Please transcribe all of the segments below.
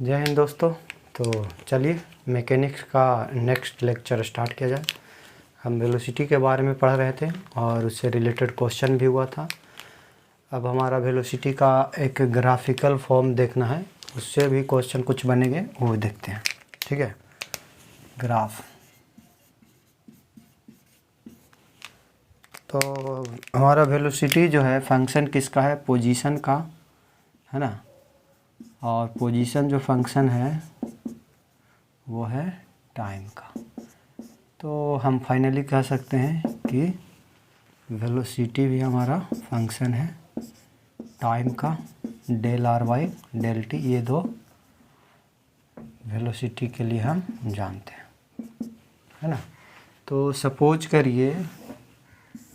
जय हिंद दोस्तों। तो चलिए मैकेनिक्स का नेक्स्ट लेक्चर स्टार्ट किया जाए। हम वेलोसिटी के बारे में पढ़ रहे थे और उससे रिलेटेड क्वेश्चन भी हुआ था। अब हमारा वेलोसिटी का एक ग्राफिकल फॉर्म देखना है, उससे भी क्वेश्चन कुछ बनेंगे, वो देखते हैं। ठीक है, ग्राफ। तो हमारा वेलोसिटी जो है फंक्शन किसका है? पोजीशन का है ना। और पोजीशन जो फंक्शन है वो है टाइम का। तो हम फाइनली कह सकते हैं कि वेलोसिटी भी हमारा फंक्शन है टाइम का। Del are by del t, ये दो वेलोसिटी के लिए हम जानते हैं, है ना। तो सपोज करिए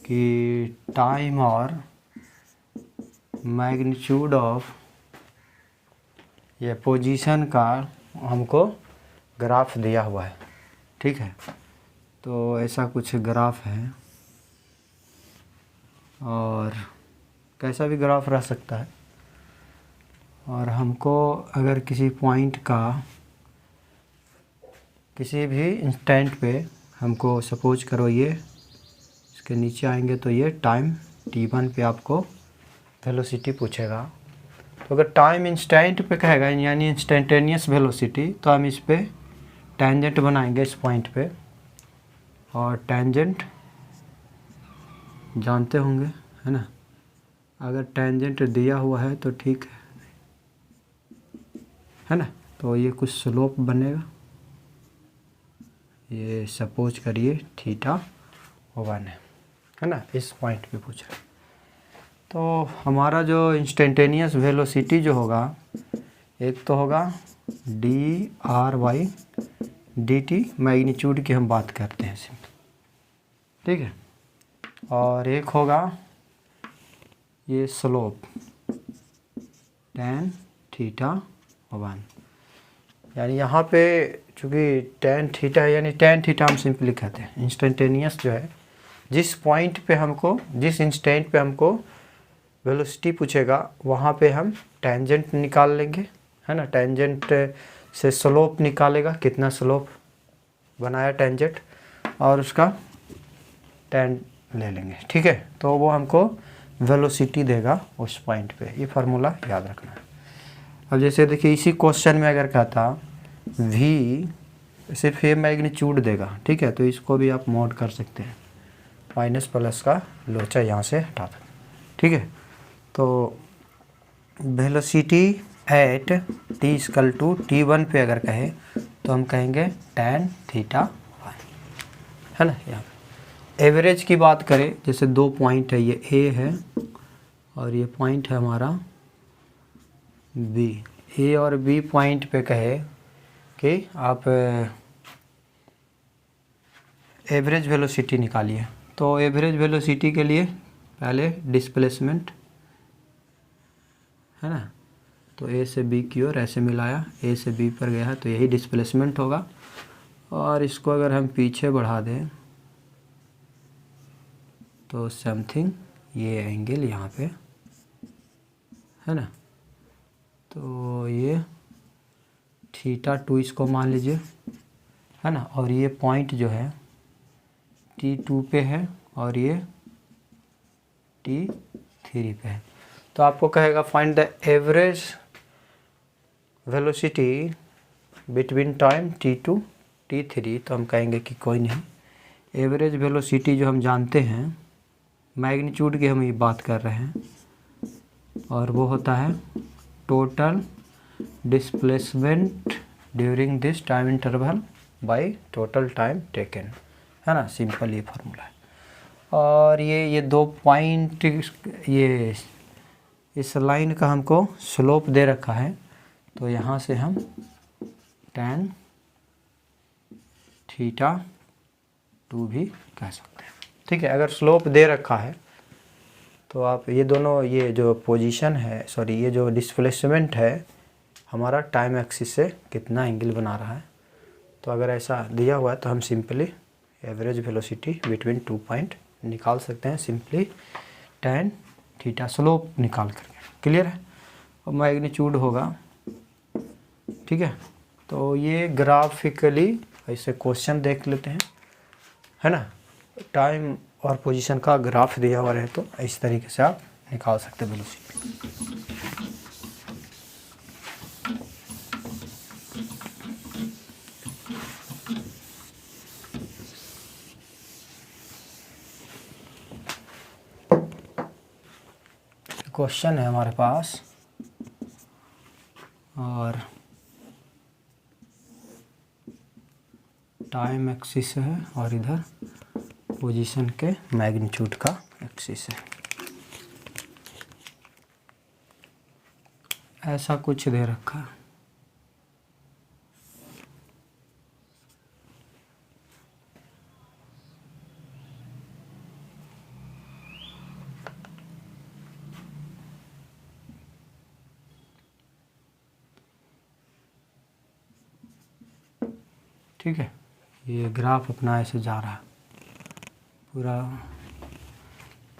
कि टाइम और मैग्नीट्यूड ऑफ ये पोजीशन का हमको ग्राफ दिया हुआ है। ठीक है, तो ऐसा कुछ ग्राफ है और कैसा भी ग्राफ रह सकता है। और हमको अगर किसी पॉइंट का किसी भी इंस्टेंट पे हमको सपोज करो ये इसके नीचे आएंगे तो ये टाइम t1 पे आपको वेलोसिटी पूछेगा। तो अगर टाइम इंस्टेंट पे कहेगा यानी इंस्टेंटेनियस वेलोसिटी, तो हम इस पे टेंजेंट बनाएंगे इस पॉइंट पे। और टेंजेंट जानते होंगे, है ना। अगर टेंजेंट दिया हुआ है तो ठीक है ना। तो ये कुछ स्लोप बनेगा, ये सपोज करिए थीटा 1 है ना। इस पॉइंट पे पूछ रहे। तो हमारा जो इंस्टेंटेनियस वेलोसिटी जो होगा, एक तो होगा d r by d t, magnitude की हम बात करते हैं सिंपल। ठीक है, और एक होगा ये स्लोप tan थीटा 1। यानी यहाँ पे चूँकि tan थीटा है, यानी tan थीटा हम सिंपली कहते हैं। इंस्टेंटेनियस जो है, जिस पॉइंट पे हमको, जिस इंस्टेंट पे हमको वेलोसिटी पूछेगा, वहाँ पे हम टेंजेंट निकाल लेंगे, है ना। टेंजेंट से स्लोप निकालेगा, कितना स्लोप बनाया टेंजेंट, और उसका tan ले लेंगे। ठीक है, तो वो हमको वेलोसिटी देगा उस पॉइंट पे। ये फार्मूला याद रखना है। अब जैसे देखिए इसी क्वेश्चन में अगर कहता v सिर्फ ये मैग्नीट्यूड देगा, ठीक है, तो इसको भी आप मोड कर सकते हैं, माइनस प्लस का लोचा यहाँ से हटा दें। ठीक है, तो velocity at t equal to t1 पे अगर कहे तो हम कहेंगे tan थीटा 1, है ना। यहाँ एवरेज की बात करें, जैसे दो पॉइंट है, ये A है और ये पॉइंट है हमारा B। A और B पॉइंट पे कहे कि आप एवरेज वेलोसिटी निकालिए। तो एवरेज वेलोसिटी के लिए पहले डिस्प्लेसमेंट, है ना। तो A से B की ओर ऐसे मिलाया, A से B पर गया है, तो यही डिस्प्लेसमेंट होगा। और इसको अगर हम पीछे बढ़ा दें तो समथिंग ये एंगल यहाँ पे, है ना। तो ये थीटा 2 इसको मान लीजिए, है ना। और ये पॉइंट जो है T2 पे है और ये T3 पे है। तो आपको कहेगा find the average velocity between time T2 T3। तो हम कहेंगे कि कोई नहीं, एवरेज वेलोसिटी जो हम जानते हैं, मैग्नीट्यूड की हम ये बात कर रहे हैं, और वो होता है total displacement during this time interval by total time taken, है ना। सिंपल ये फार्मूला है। और ये दो पॉइंट, ये इस लाइन का हमको स्लोप दे रखा है, तो यहाँ से हम tan थीटा 2 भी कह सकते हैं। ठीक है, अगर स्लोप दे रखा है तो आप ये दोनों, ये जो पोजीशन है, सॉरी ये जो डिस्प्लेसमेंट है हमारा टाइम एक्सिस से कितना एंगल बना रहा है, तो अगर ऐसा दिया हुआ है तो हम simply average velocity between 2 point निकाल सकते हैं, सिंपली tan थीटा स्लोप निकाल करके। क्लियर है। और मैग्नीट्यूड होगा ठीक है, तो ये ग्राफिकली ऐसे क्वेश्चन देख लेते हैं, है ना। टाइम और पोजीशन का ग्राफ दिया हुआ रहे तो इस तरीके से आप निकाल सकते हैं वेलोसिटी। क्वेश्चन है हमारे पास, और टाइम एक्सिस है और इधर पोजीशन के मैग्नीट्यूड का एक्सिस है। ऐसा कुछ दे रखा है। ठीक है, ये ग्राफ अपना ऐसे जा रहा है पूरा।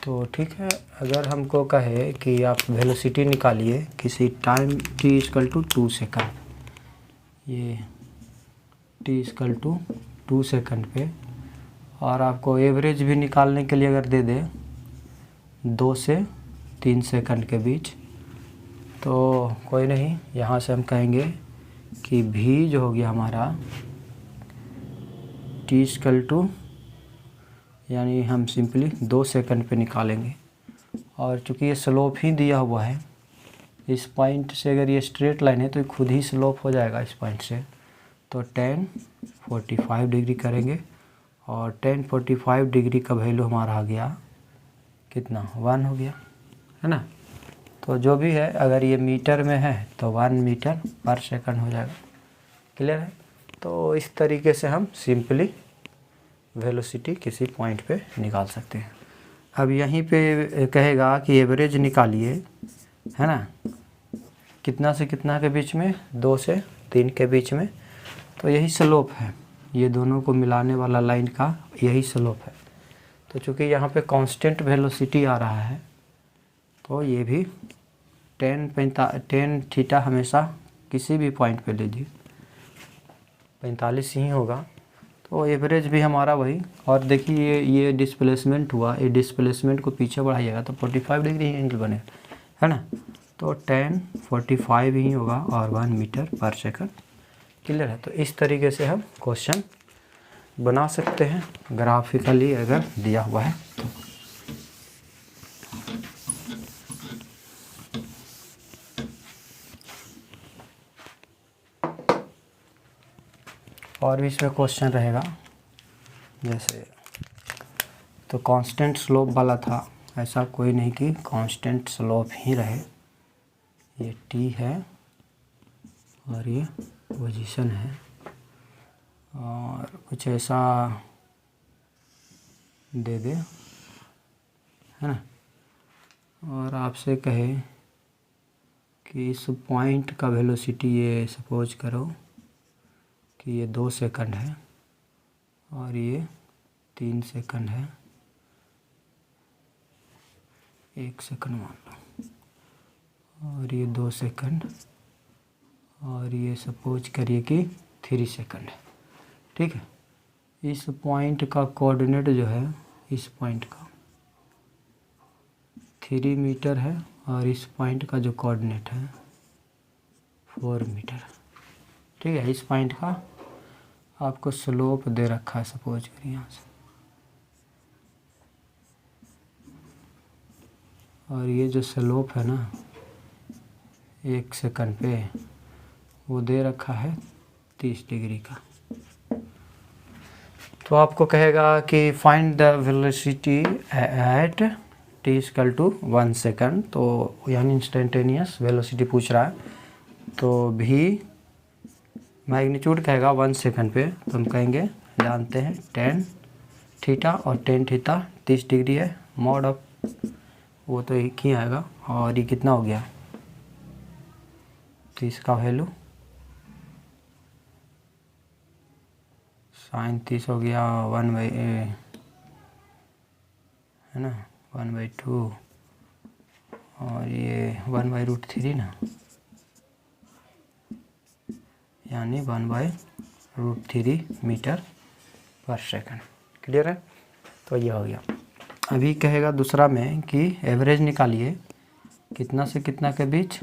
तो ठीक है, अगर हमको कहे कि आप वेलोसिटी निकालिए किसी time t equal to 2 second, ये t इक्वल टू 2 सेकंड पे, और आपको एवरेज भी निकालने के लिए अगर दे दे 2 से 3 सेकंड के बीच, तो कोई नहीं, यहाँ से हम कहेंगे कि v जो हो गया हमारा t इक्वल टू, यानी हम सिंपली 2 सेकंड पे निकालेंगे। और चूँकि ये स्लोप ही दिया हुआ है, इस पॉइंट से अगर ये स्ट्रेट लाइन है तो खुद ही स्लोप हो जाएगा इस पॉइंट से। तो tan 45 डिग्री करेंगे, और tan 45 डिग्री का वैल्यू हमारा आ गया कितना, 1 हो गया, है ना। तो जो भी है, अगर ये मीटर में है तो 1 मीटर पर सेकंड हो जाएगा। क्लियर है। तो इस तरीके से हम सिंपली वेलोसिटी किसी पॉइंट पे निकाल सकते हैं। अब यहीं पे कहेगा कि एवरेज निकालिए, है ना, कितना से कितना के बीच में, 2 से 3 के बीच में। तो यही स्लोप है, ये दोनों को मिलाने वाला लाइन का यही स्लोप है। तो चूँकि यहाँ पे कांस्टेंट वेलोसिटी आ रहा है, तो ये भी tan थीटा हमेशा किसी भी पॉइंट पे लीजिए 45 ही होगा। तो एवरेज भी हमारा वही। और देखिए ये डिस्प्लेसमेंट हुआ, ये डिस्प्लेसमेंट को पीछे बढ़ाइएगा तो 45 डिग्री ही एंगल बनेगा, है ना। तो tan 45 ही होगा और 1 मीटर पर सेकंड। क्लियर है। तो इस तरीके से हम क्वेश्चन बना सकते हैं ग्राफिकली अगर दिया हुआ है तो। और भी इसमें क्वेश्चन रहेगा, जैसे तो कांस्टेंट स्लोप वाला था, ऐसा कोई नहीं कि कांस्टेंट स्लोप ही रहे। ये t है और ये पोजीशन है, और कुछ ऐसा दे दे, है ना। और आपसे कहे कि इस पॉइंट का वेलोसिटी, ये सपोज करो कि ये 2 सेकंड है और ये 3 सेकंड है, 1 सेकंड मान लो, और ये 2 सेकंड, और ये सपोज करिए कि 3 सेकंड है। ठीक है। इस पॉइंट का कोऑर्डिनेट जो है, इस पॉइंट का 3 मीटर है, और इस पॉइंट का जो कोऑर्डिनेट है 4 मीटर। ठीक है। इस पॉइंट का आपको स्लोप दे रखा है, सपोज करिए यहाँ से, और ये जो स्लोप है ना 1 सेकंड पे, वो दे रखा है 30 डिग्री का। तो आपको कहेगा कि find the velocity at t equal to 1 second, तो यानी इंस्टेंटेनियस वेलोसिटी पूछ रहा है। तो भी मैग्नीट्यूड कहेगा 1 सेकंड पे, तो हम कहेंगे, जानते हैं tan थीटा, और tan थीटा 30 डिग्री है, मॉड ऑफ वो तो एक ही आएगा। और ये कितना हो गया, तो इसका वैल्यू sin 30 हो गया 1/, है ना, 1/2, और ये 1/√3 ना, यानी 1/√3 मीटर पर सेकंड। क्लियर है? तो ये हो गया। अभी कहेगा दूसरा में कि एवरेज निकालिए कितना से कितना के बीच,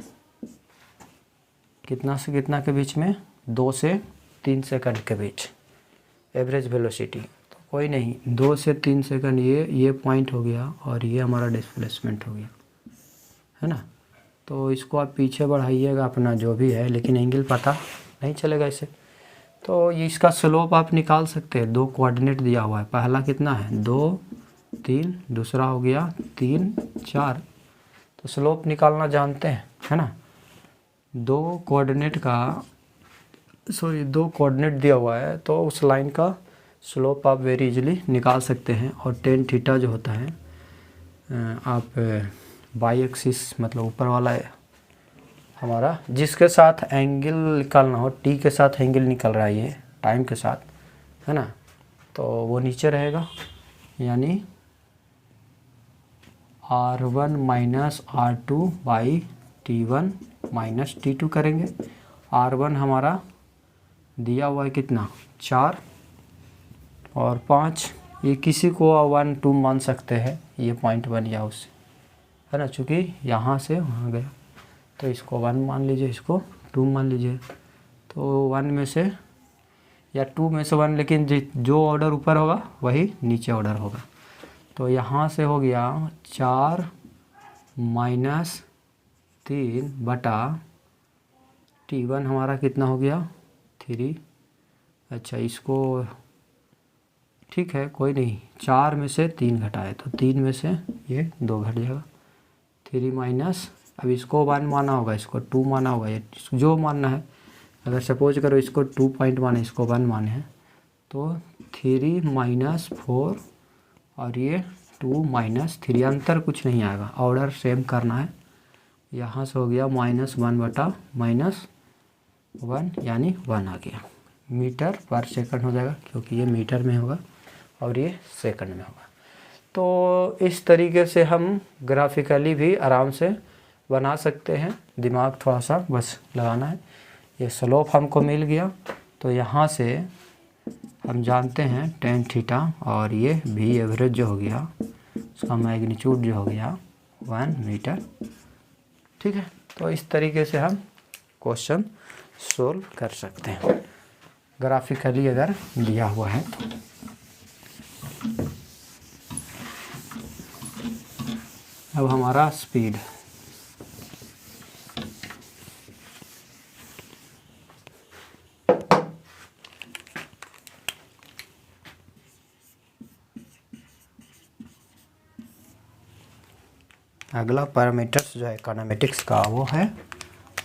कितना से कितना के बीच में, 2 से 3 सेकंड के बीच एवरेज वेलोसिटी। तो कोई नहीं, 2 से 3 सेकंड ये पॉइंट हो गया और ये हमारा डिस्प्लेसमेंट हो गया, है ना। तो इसको आप पीछे बढ़ाइएगा अपना जो भी है, लेकिन एंगल पता नहीं चलेगा इसे। तो ये इसका स्लोप आप निकाल सकते हैं। 2 कोऑर्डिनेट दिया हुआ है, पहला कितना है 2, 3, दूसरा हो गया 3, 4। तो स्लोप निकालना जानते हैं, है ना। 2 कोऑर्डिनेट दिया हुआ है, तो उस लाइन का स्लोप आप वेरी इजीली निकाल सकते हैं। और टेन थीटा जो होता है, आप बाई एक्सिस मतलब ऊपर वाला है हमारा, जिसके साथ एंगल निकालना हो, टी के साथ एंगल निकल रहा है ये टाइम के साथ, है ना, तो वो नीचे रहेगा। यानी R1 minus R2 by T1 minus T2 करेंगे। R1 हमारा दिया हुआ है कितना 4 और 5, ये किसी को 1, 2 मान सकते हैं, ये पॉइंट बन गया उससे, है ना, चूँकि यहाँ से वहाँ गया। तो इसको 1 मान लीजिए, इसको 2 मान लीजिए। तो 1 में से या 2 में से 1, लेकिन जो ऑर्डर ऊपर होगा वही नीचे ऑर्डर होगा। तो यहाँ से हो गया 4 माइनस 3 बटा T1 हमारा कितना हो गया 3। अच्छा, इसको ठीक है कोई नहीं, 4 में से 3 घटाए तो 3 में से ये 2 घट जाएगा। 3 माइनस, अब इसको 1 माना होगा, इसको 2 माना होगा, ये जो मानना है। अगर सपोज करो इसको 2 पॉइंट माने, इसको 1 माने हैं, तो 3 माइनस 4 और ये 2 माइनस 3, अंतर कुछ नहीं आएगा, ऑर्डर सेम करना है। यहाँ से हो गया -1 बटा -1 यानी 1 आ गया। मीटर पर सेकंड हो जाएगा, क्योंकि ये मीटर में होगा और ये सेकंड में होगा। तो इस तरीके से हम ग्राफिकली भी आराम से बना सकते हैं, दिमाग थोड़ा सा बस लगाना है। ये स्लोप हमको मिल गया, तो यहाँ से हम जानते हैं tan थीटा, और ये भी एवरेज जो हो गया उसका मैग्नीट्यूड जो हो गया 1 मीटर। ठीक है, तो इस तरीके से हम क्वेश्चन सोल्व कर सकते हैं ग्राफिकली अगर दिया हुआ है तो। अब हमारा स्पीड, अगला पैरामीटर्स जो है काइनेमेटिक्स का वो है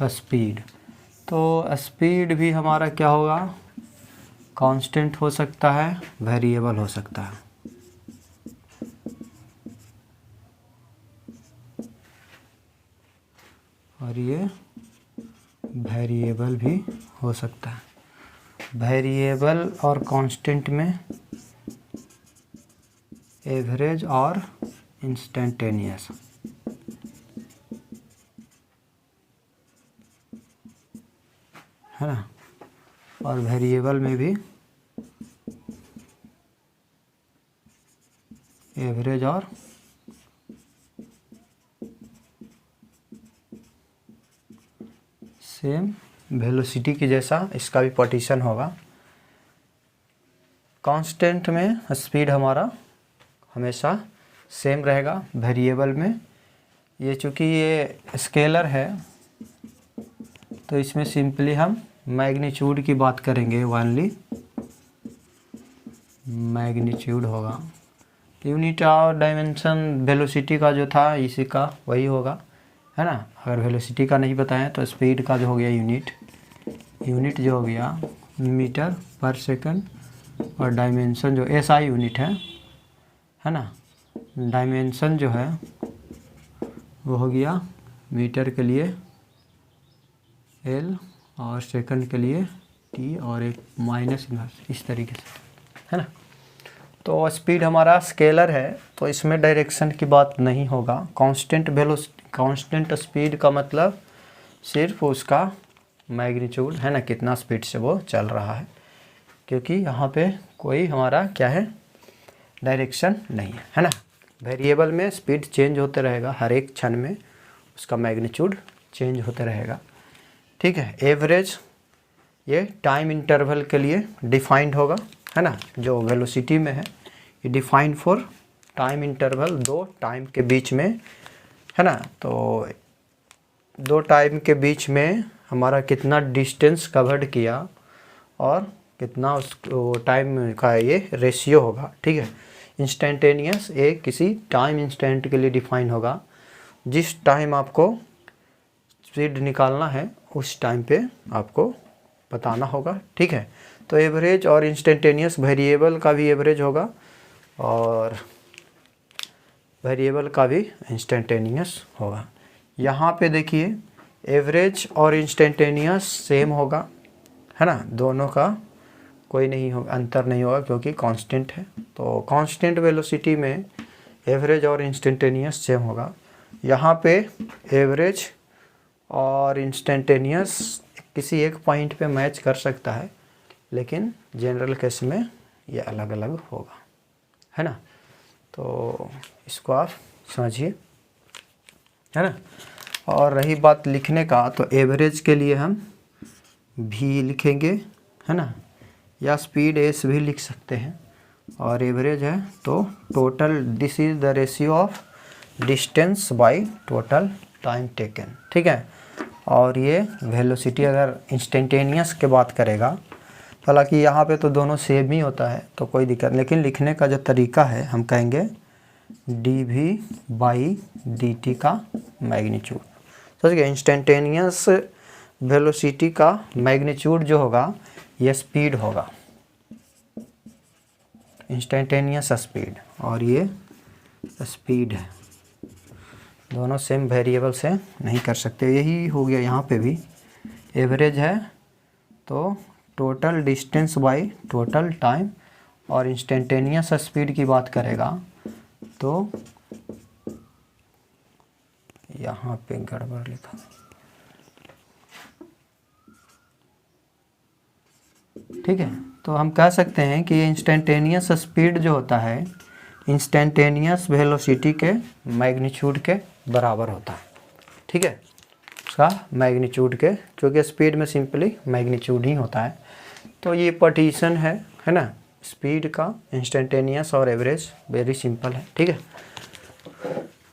स्पीड। तो स्पीड भी हमारा क्या होगा, कांस्टेंट हो सकता है, वेरिएबल हो सकता है। और ये वेरिएबल भी हो सकता है। वेरिएबल और कांस्टेंट में एवरेज और इंस्टेंटेनियस, है ना। और वेरिएबल में भी एवरेज और सेम वेलोसिटी के जैसा इसका भी पार्टीशन होगा। कांस्टेंट में स्पीड हमारा हमेशा सेम रहेगा। वेरिएबल में ये चूँकि ये स्केलर है, तो इसमें सिंपली हम मैग्नीट्यूड की बात करेंगे, ओनली मैग्नीट्यूड होगा। यूनिट और डायमेंशन वेलोसिटी का जो था इसी का वही होगा, है ना। अगर वेलोसिटी का नहीं बताएं तो स्पीड का जो हो गया यूनिट जो हो गया मीटर पर सेकंड, और डायमेंशन जो SI यूनिट है ना। डायमेंशन जो है वो हो गया मीटर के लिए L और सेकंड के लिए T और एक माइनस इनवर्स, इस तरीके से, है ना। तो स्पीड हमारा स्केलर है, तो इसमें डायरेक्शन की बात नहीं होगा। कांस्टेंट स्पीड का मतलब सिर्फ उसका मैग्नीट्यूड है ना, कितना स्पीड से वो चल रहा है, क्योंकि यहाँ पे कोई हमारा क्या है, डायरेक्शन नहीं है ना। वेरिएबल में स्पीड चेंज होते रहेगा, हर एक क्षण में उसका मैग्नीट्यूड चेंज होते रहेगा, ठीक है। एवरेज ये टाइम इंटरवल के लिए डिफाइंड होगा, है ना, जो वेलोसिटी में है ये डिफाइंड फॉर टाइम इंटरवल, दो टाइम के बीच में, है ना। तो दो टाइम के बीच में हमारा कितना डिस्टेंस कवर्ड किया और कितना उस टाइम का ये रेशियो होगा, ठीक है। इंस्टेंटेनियस ये किसी टाइम इंस्टेंट के लिए डिफाइन होगा, जिस टाइम आपको स्पीड निकालना है उस टाइम पे आपको बताना होगा, ठीक है। तो एवरेज और इंस्टेंटेनियस वेरिएबल का भी एवरेज होगा और वेरिएबल का भी इंस्टेंटेनियस होगा। यहाँ पे देखिए एवरेज और इंस्टेंटेनियस सेम होगा, है ना, दोनों का कोई नहीं होगा, अंतर नहीं होगा क्योंकि कांस्टेंट है। तो कांस्टेंट वेलोसिटी में एवरेज और इंस्टेंटेनियस सेम होगा। यहाँ पे एवरेज और इंस्टेंटेनियस किसी एक पॉइंट पे मैच कर सकता है, लेकिन जनरल केस में ये अलग अलग होगा, है ना। तो इसको आप समझिए, है ना। और रही बात लिखने का, तो एवरेज के लिए हम भी लिखेंगे, है ना, या स्पीड एस भी लिख सकते हैं। और एवरेज है तो total, this is the ratio of distance by total time taken, ठीक है। और ये वेलोसिटी अगर इंस्टेंटेनियस के बात करेगा, हालांकि यहाँ पे तो दोनों सेम ही होता है तो कोई दिक्कत, लेकिन लिखने का जो तरीका है हम कहेंगे D V by D T का मैग्नीट्यूड, समझ गए। इंस्टेंटेनियस वेलोसिटी का मैग्नीट्यूड जो होगा ये स्पीड होगा, इंस्टेंटेनियस स्पीड, और ये स्पीड है, दोनों सेम वेरिएबल से नहीं कर सकते। यही हो गया यहाँ पे भी, एवरेज है तो total distance by total time, और इंस्टेंटेनियस स्पीड की बात करेगा तो यहाँ पे गड़बड़ लिखा, ठीक है। तो हम कह सकते हैं कि इंस्टेंटेनियस स्पीड जो होता है इंस्टेंटेनियस वेलोसिटी के मैग्नीट्यूड के बराबर होता है, ठीक है, उसका मैग्नीट्यूड के, क्योंकि स्पीड में सिंपली मैग्नीट्यूड ही होता है। तो ये पार्टीशन है ना, स्पीड का, इंस्टेंटेनियस और एवरेज, वेरी सिंपल है, ठीक है।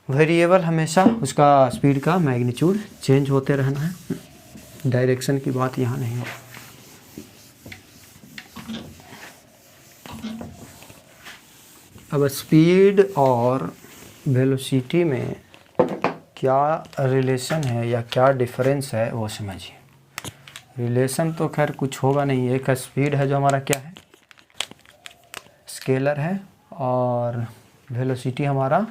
वेरिएबल हमेशा उसका स्पीड का मैग्नीट्यूड चेंज होते रहना है, डायरेक्शन की बात यहाँ नहीं है। अब स्पीड और वेलोसिटी में क्या रिलेशन है या क्या डिफरेंस है वो समझिए। रिलेशन तो खैर कुछ होगा नहीं, एक स्पीड है जो हमारा क्या है, स्केलर है, और वेलोसिटी हमारा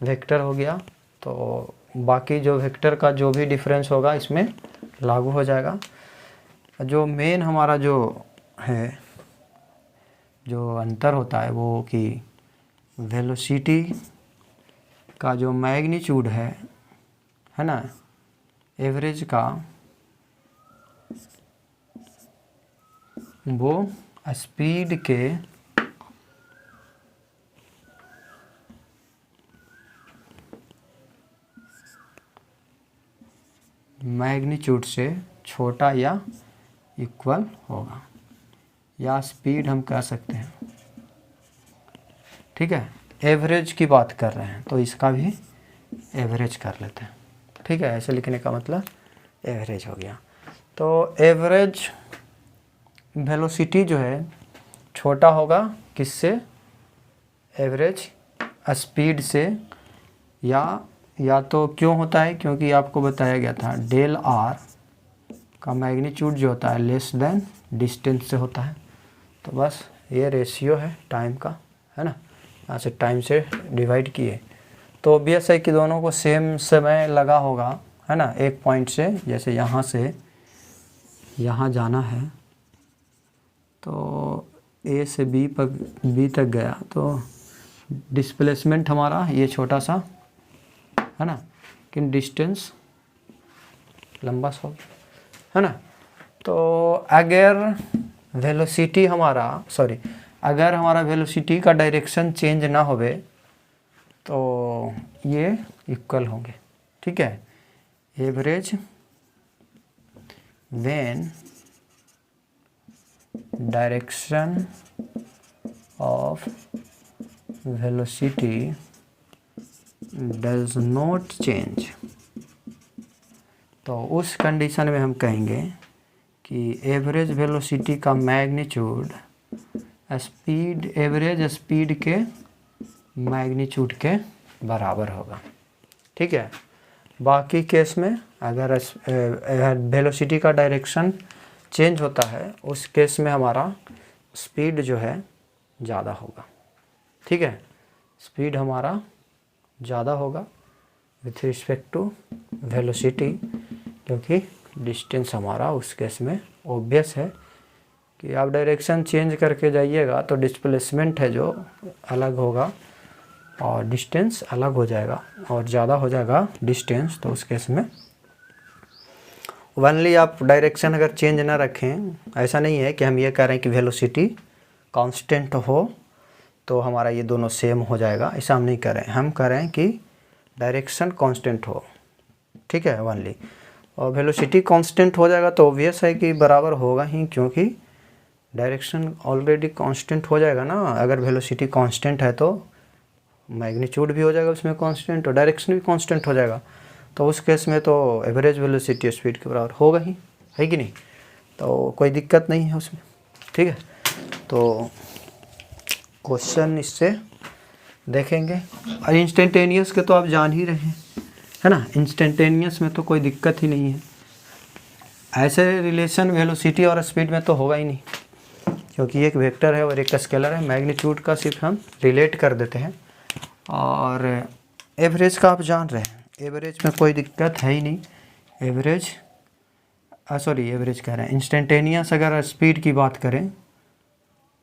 वेक्टर हो गया। तो बाकी जो वेक्टर का जो भी डिफरेंस होगा इसमें लागू हो जाएगा। जो मेन हमारा जो है, जो अंतर होता है वो कि वेलोसिटी का जो मैग्नीट्यूड है ना, एवरेज का, वो स्पीड के मैग्नीट्यूड से छोटा या इक्वल होगा, या स्पीड हम कह सकते हैं, ठीक है। एवरेज की बात कर रहे हैं तो इसका भी एवरेज कर लेते हैं, ठीक है। ऐसे लिखने का मतलब एवरेज हो गया। तो एवरेज वेलोसिटी जो है छोटा होगा किससे, एवरेज स्पीड से, या तो क्यों होता है, क्योंकि आपको बताया गया था डेल आर का मैग्नीट्यूड जो होता है लेस देन डिस्टेंस से होता है। तो बस ये रेशियो है टाइम का, है ना, यहाँ से टाइम से डिवाइड किए तो ऑब्वियस है कि दोनों को सेम समय लगा होगा, है ना। एक पॉइंट से, जैसे यहाँ से यहाँ जाना है तो ए से बी तक गया, तो डिस्प्लेसमेंट हमारा ये छोटा सा, है ना, लेकिन डिस्टेंस लंबा सा, है ना। तो अगर वेलोसिटी हमारा अगर हमारा वेलोसिटी का डायरेक्शन चेंज ना होवे तो ये इक्वल होंगे, ठीक है। Average when direction of velocity does not change, तो उस कंडीशन में हम कहेंगे कि एवरेज वेलोसिटी का मैग्नीट्यूड एवरेज स्पीड के मैग्नीट्यूड के बराबर होगा, ठीक है। बाकी केस में अगर वेलोसिटी का डायरेक्शन चेंज होता है उस केस में हमारा स्पीड जो है ज़्यादा होगा, ठीक है। स्पीड हमारा ज़्यादा होगा विथ रिस्पेक्ट टू वेलोसिटी, क्योंकि डिस्टेंस हमारा उस केस में ऑब्वियस है कि आप डायरेक्शन चेंज करके जाइएगा तो डिस्प्लेसमेंट है जो अलग होगा और डिस्टेंस अलग हो जाएगा और ज़्यादा हो जाएगा डिस्टेंस। तो उस केस में ओनली आप डायरेक्शन अगर चेंज ना रखें, ऐसा नहीं है कि हम ये कह रहे हैं कि वेलोसिटी कांस्टेंट हो तो हमारा ये दोनों सेम हो जाएगा, ऐसा हम नहीं कर रहे हैं। हम कह रहे हैं कि डायरेक्शन कांस्टेंट हो, ठीक है ओनली। और वेलोसिटी कांस्टेंट हो जाएगा तो ऑब्वियस है कि बराबर होगा ही, क्योंकि डायरेक्शन ऑलरेडी कांस्टेंट हो जाएगा ना। अगर वेलोसिटी कांस्टेंट है तो मैग्नीट्यूड भी हो जाएगा उसमें कांस्टेंट और डायरेक्शन भी कांस्टेंट हो जाएगा, तो उस केस में तो एवरेज वेलोसिटी स्पीड के बराबर होगा ही, है कि नहीं। तो कोई दिक्कत नहीं है उसमें, ठीक है। तो क्वेश्चन इससे देखेंगे। और इंस्टेंटेनियस के तो आप जान ही रहे हैं, है ना। इंस्टेंटेनियस में तो कोई दिक्कत ही नहीं है, ऐसे रिलेशन वेलोसिटी और स्पीड में तो होगा ही नहीं, क्योंकि एक वेक्टर है और एक स्केलर है। मैग्नीट्यूड का सिर्फ हम रिलेट कर देते हैं। और एवरेज का आप जान रहे हैं, एवरेज में कोई दिक्कत है ही नहीं। एवरेज कह रहे हैं इंस्टेंटेनियस अगर स्पीड की बात करें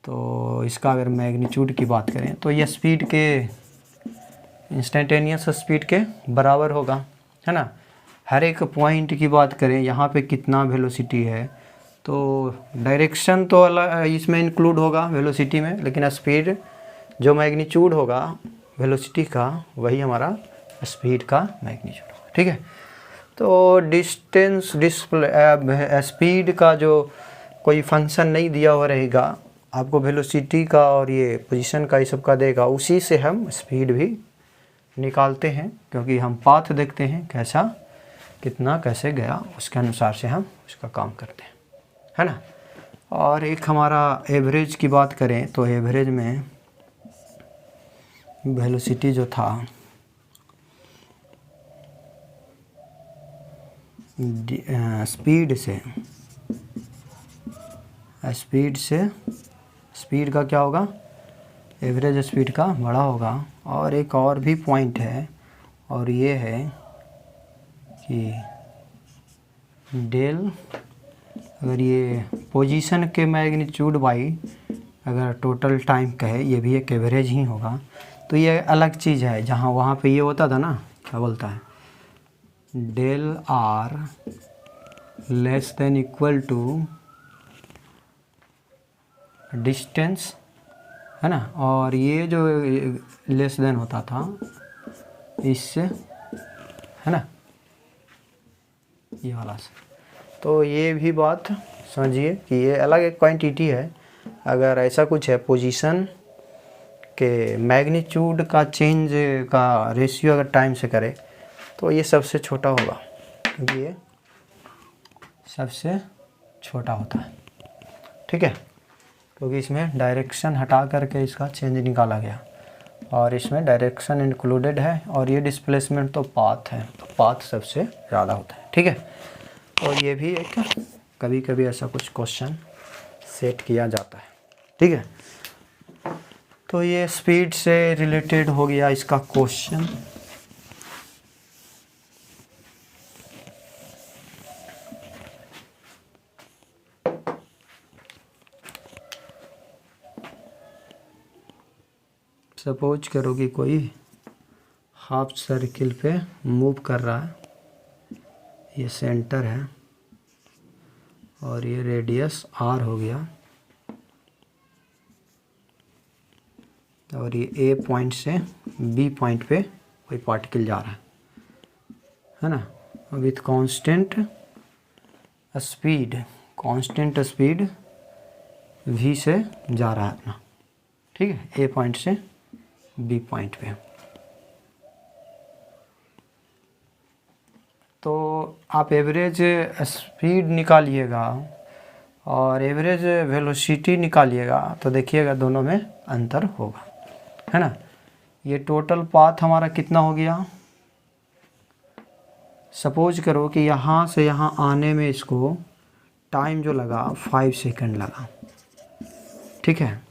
तो इसका अगर मैग्नीट्यूड की बात करें तो ये स्पीड के इंस्टेंटेनियस स्पीड के बराबर होगा, है ना। हर एक पॉइंट की बात करें यहाँ पे कितना वेलोसिटी है तो डायरेक्शन तो अलग इसमें इंक्लूड होगा वेलोसिटी में, लेकिन स्पीड जो मैग्नीट्यूड होगा वेलोसिटी का वही हमारा स्पीड का मैग्नीट्यूड होगा, ठीक है। तो डिस्टेंस स्पीड का जो कोई फंक्शन नहीं दिया हुआ रहेगा आपको, वेलोसिटी का और ये पोजीशन का ये सब का देगा, उसी से हम स्पीड भी निकालते हैं, क्योंकि हम पाथ देखते हैं कितना कैसे गया, उसके अनुसार से हम उसका काम करते हैं, है ना। और एक हमारा एवरेज की बात करें तो एवरेज में वेलोसिटी जो था स्पीड का क्या होगा, एवरेज स्पीड का बड़ा होगा। और एक और भी पॉइंट है और ये है कि डेल, अगर ये पोजीशन के मैग्नीट्यूड बाई अगर टोटल टाइम कहे, ये भी एक एवरेज ही होगा। तो ये अलग चीज़ है, जहाँ वहाँ पे ये होता था ना, क्या बोलता है, del R less than equal to distance, है ना। और ये जो लेस देन होता था इससे, है ना, ये वाला से। तो ये भी बात समझिए कि ये अलग एक क्वांटिटी है। अगर ऐसा कुछ है पोजीशन के मैग्नीट्यूड का चेंज का रेशियो अगर टाइम से करे तो ये सबसे छोटा होगा, क्योंकि ये सबसे छोटा होता है, ठीक है। क्योंकि इसमें डायरेक्शन हटा करके इसका चेंज निकाला गया और इसमें डायरेक्शन इंक्लूडेड है और ये डिस्प्लेसमेंट तो पाथ है, तो पाथ सबसे ज़्यादा होता है, ठीक है। और ये भी एक कभी कभी ऐसा कुछ क्वेश्चन सेट किया जाता है, ठीक है। तो ये स्पीड से रिलेटेड हो गया इसका क्वेश्चन। सपोज करो कि कोई हाफ सर्किल पे मूव कर रहा है, ये सेंटर है और ये रेडियस r हो गया, और ये ए पॉइंट से बी पॉइंट पे कोई पार्टिकल जा रहा है ना, विथ कांस्टेंट स्पीड v से जा रहा है अपना, ठीक है, ए पॉइंट से बी पॉइंट पे। तो आप एवरेज स्पीड निकालिएगा और एवरेज वेलोसिटी निकालिएगा तो देखिएगा दोनों में अंतर होगा, है ना। ये टोटल पाथ हमारा कितना हो गया, सपोज करो कि यहाँ से यहाँ आने में इसको टाइम जो लगा 5 सेकंड लगा, ठीक है,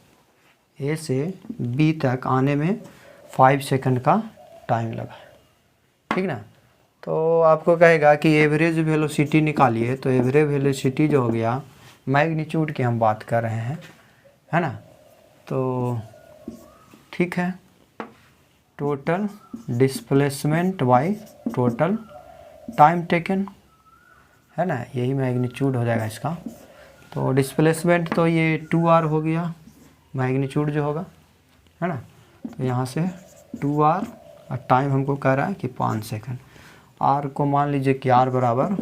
ए से बी तक आने में 5 सेकंड का टाइम लगा, ठीक ना। तो आपको कहेगा कि एवरेज वेलोसिटी निकालिए, तो एवरेज वेलोसिटी जो हो गया मैग्नीट्यूड की हम बात कर रहे हैं, है ना। तो ठीक है, total displacement by total time taken, है ना, यही मैग्नीट्यूड हो जाएगा इसका। तो डिस्प्लेसमेंट तो ये 2r हो गया मैग्नीट्यूड जो होगा, है ना। तो यहाँ से 2r और टाइम हमको कह रहा है कि 5 सेकंड। r को मान लीजिए कि r बराबर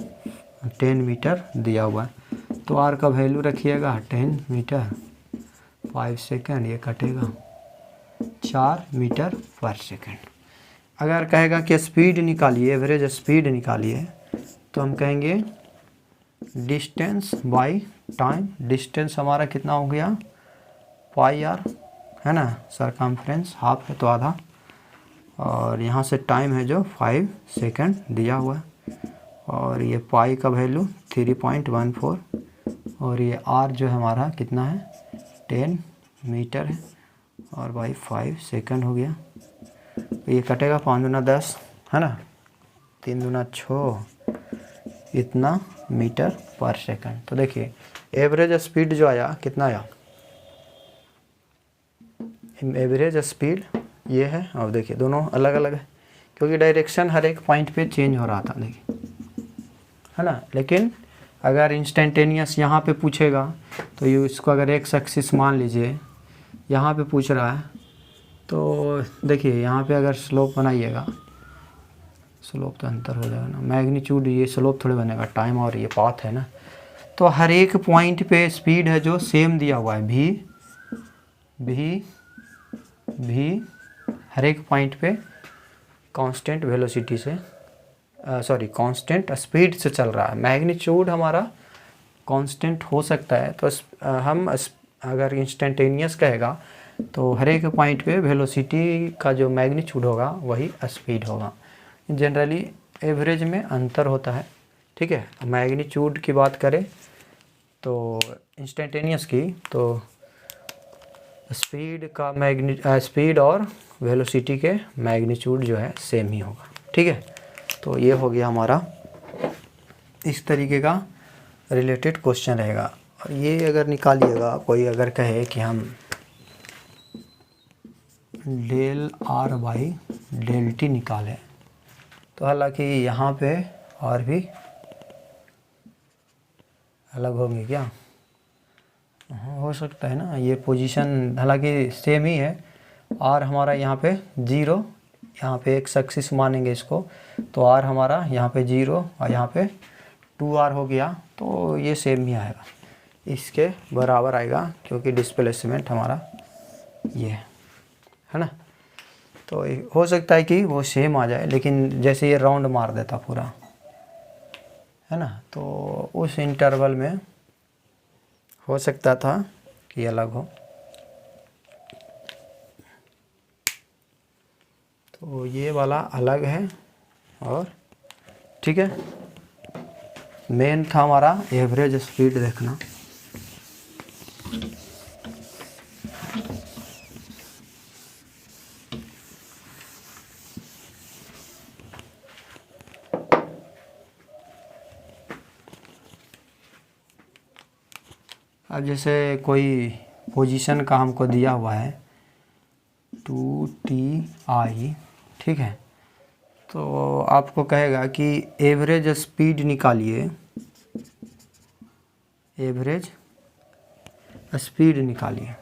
10 मीटर दिया हुआ है, तो r का वैल्यू रखिएगा 10 मीटर, 5 सेकंड ये कटेगा 4 मीटर पर सेकंड। अगर कहेगा कि स्पीड निकालिए, एवरेज स्पीड निकालिए, तो हम कहेंगे डिस्टेंस बाय टाइम। डिस्टेंस हमारा कितना हो गया पाई आर, है ना, सरकमफ्रेंस हाफ है तो आधा, और यहाँ से टाइम है जो 5 सेकंड दिया हुआ है, और ये पाई का वैल्यू 3.14, और ये आर जो है हमारा कितना है 10 मीटर है, और बाई 5 सेकंड हो गया। तो ये कटेगा 5 दूना 10, है ना, 3 दूना 6, इतना मीटर पर सेकंड। तो देखिए एवरेज स्पीड जो आया कितना आया, एवरेज स्पीड ये है, और देखिए दोनों अलग अलग है क्योंकि डायरेक्शन हर एक पॉइंट पे चेंज हो रहा था, देखिए, है ना। लेकिन अगर इंस्टेंटेनियस यहाँ पे पूछेगा तो ये इसको अगर एक्स एक्सिस मान लीजिए, यहाँ पे पूछ रहा है, तो देखिए यहाँ पे अगर स्लोप बनाइएगा, स्लोप तो अंतर हो जाएगा ना, मैग्नीट्यूड ये स्लोप थोड़े बनेगा, टाइम और ये पाथ है ना। तो हर एक पॉइंट पे स्पीड है जो सेम दिया हुआ है, भी हर एक पॉइंट पे कांस्टेंट वेलोसिटी से कांस्टेंट स्पीड से चल रहा है। मैग्नीट्यूड हमारा कांस्टेंट हो सकता है, तो हम अगर इंस्टेंटेनियस कहेगा तो हर एक पॉइंट पे वेलोसिटी का जो मैग्नीट्यूड होगा वही स्पीड होगा। जनरली एवरेज में अंतर होता है, ठीक है। मैग्नीट्यूड की बात करें तो इंस्टेंटेनियस की, तो स्पीड और वेलोसिटी के मैग्नीट्यूड जो है सेम ही होगा, ठीक है। तो ये हो गया हमारा, इस तरीके का रिलेटेड क्वेश्चन रहेगा। और ये अगर निकालिएगा, कोई अगर कहे कि हम del are by del T निकालें, तो हालांकि यहाँ पे और भी अलग होंगे क्या, हो सकता है ना, ये पोजीशन हालांकि सेम ही है। आर हमारा यहाँ पे 0, यहाँ पे एक्स एक्सिस मानेंगे इसको, तो आर हमारा यहाँ पे 0 और यहाँ पे 2r हो गया, तो ये सेम ही आएगा, इसके बराबर आएगा क्योंकि डिस्प्लेसमेंट हमारा ये है ना। तो हो सकता है कि वो सेम आ जाए, लेकिन जैसे ये राउंड मार देता पूरा, है ना, तो उस इंटरवल में हो सकता था कि अलग हो। तो ये वाला अलग है, और ठीक है, मेन था हमारा एवरेज स्पीड देखना। अब जैसे कोई पोजीशन का हमको दिया हुआ है 2ti, ठीक है, तो आपको कहेगा कि एवरेज स्पीड निकालिए, एवरेज स्पीड निकालिए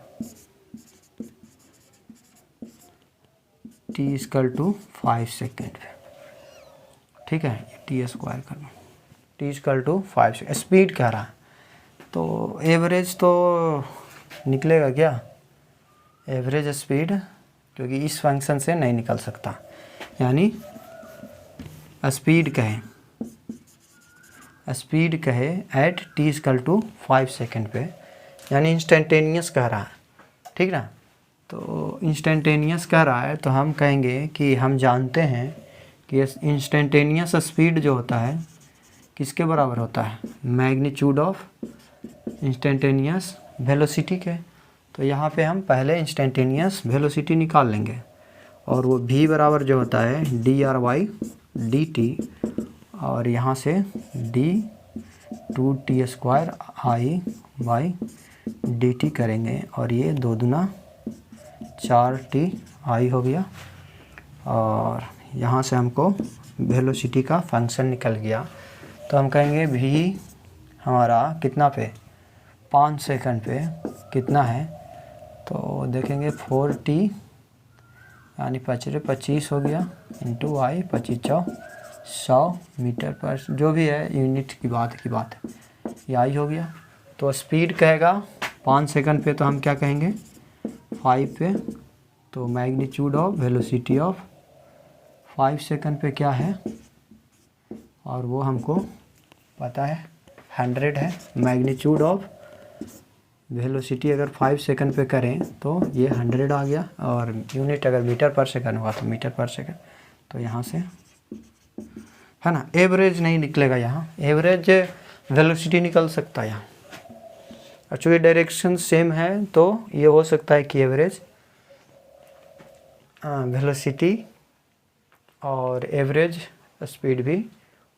t = 5 सेकेंड पे, ठीक है। टी स्क्वायर करना, t = 5 सेकेंड, स्पीड कह रहा है तो एवरेज तो निकलेगा क्या, एवरेज स्पीड, क्योंकि इस फंक्शन से नहीं निकल सकता। यानी स्पीड कहे एट t = 5 सेकेंड पे, यानी इंस्टेंटेनियस कह रहा है, ठीक ना। तो इंस्टेंटेनियस कह रहा है तो हम कहेंगे कि हम जानते हैं कि इंस्टेंटेनियस स्पीड जो होता है किसके बराबर होता है, मैग्नीट्यूड ऑफ इंस्टेंटेनियस वेलोसिटी के। तो यहाँ पे हम पहले इंस्टेंटेनियस वेलोसिटी निकाल लेंगे, और वो v बराबर जो होता है dr/dt, और यहाँ से d/2t² करेंगे, और ये 2 दूना 4t i हो गया, और यहाँ से हमको वेलोसिटी का फंक्शन निकल गया। तो हम कहेंगे v हमारा कितना पे, 5 सेकंड पे कितना है, तो देखेंगे 4t यानी 25 हो गया, इंटू i 25 100 मीटर पर, जो भी है यूनिट की बात है, ये आई हो गया। तो स्पीड कहेगा 5 सेकंड पे, तो हम क्या कहेंगे 5 पे, तो magnitude of velocity of 5 second पे क्या है, और वो हमको पता है 100 है। मैग्नीट्यूड ऑफ वेलोसिटी अगर 5 सेकंड पे करें तो ये 100 आ गया, और यूनिट अगर मीटर पर सेकंड हुआ तो मीटर पर सेकंड, तो यहाँ से है ना। एवरेज नहीं निकलेगा यहाँ, एवरेज वेलोसिटी निकल सकता है यहाँ, एक्चुअली डायरेक्शन सेम है तो ये हो सकता है कि एवरेज वेलोसिटी और एवरेज स्पीड भी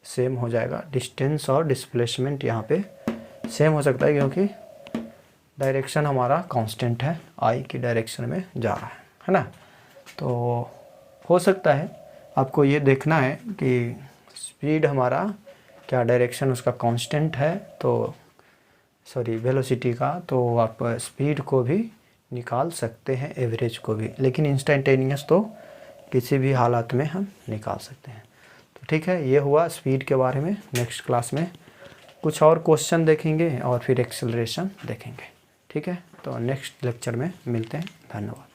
सेम हो जाएगा। डिस्टेंस और डिस्प्लेसमेंट यहाँ पे सेम हो सकता है, क्योंकि डायरेक्शन हमारा कांस्टेंट है, आई की डायरेक्शन में जा रहा है ना। तो हो सकता है आपको ये देखना है कि स्पीड हमारा क्या डायरेक्शन उसका कांस्टेंट है, तो सॉरी वेलोसिटी का, तो आप स्पीड को भी निकाल सकते हैं, एवरेज को भी, लेकिन इंस्टेंटेनियस तो किसी भी हालात में हम निकाल सकते हैं। तो ठीक है, ये हुआ स्पीड के बारे में। नेक्स्ट क्लास में कुछ और क्वेश्चन देखेंगे और फिर एक्सेलरेशन देखेंगे, ठीक है। तो नेक्स्ट लेक्चर में मिलते हैं, धन्यवाद।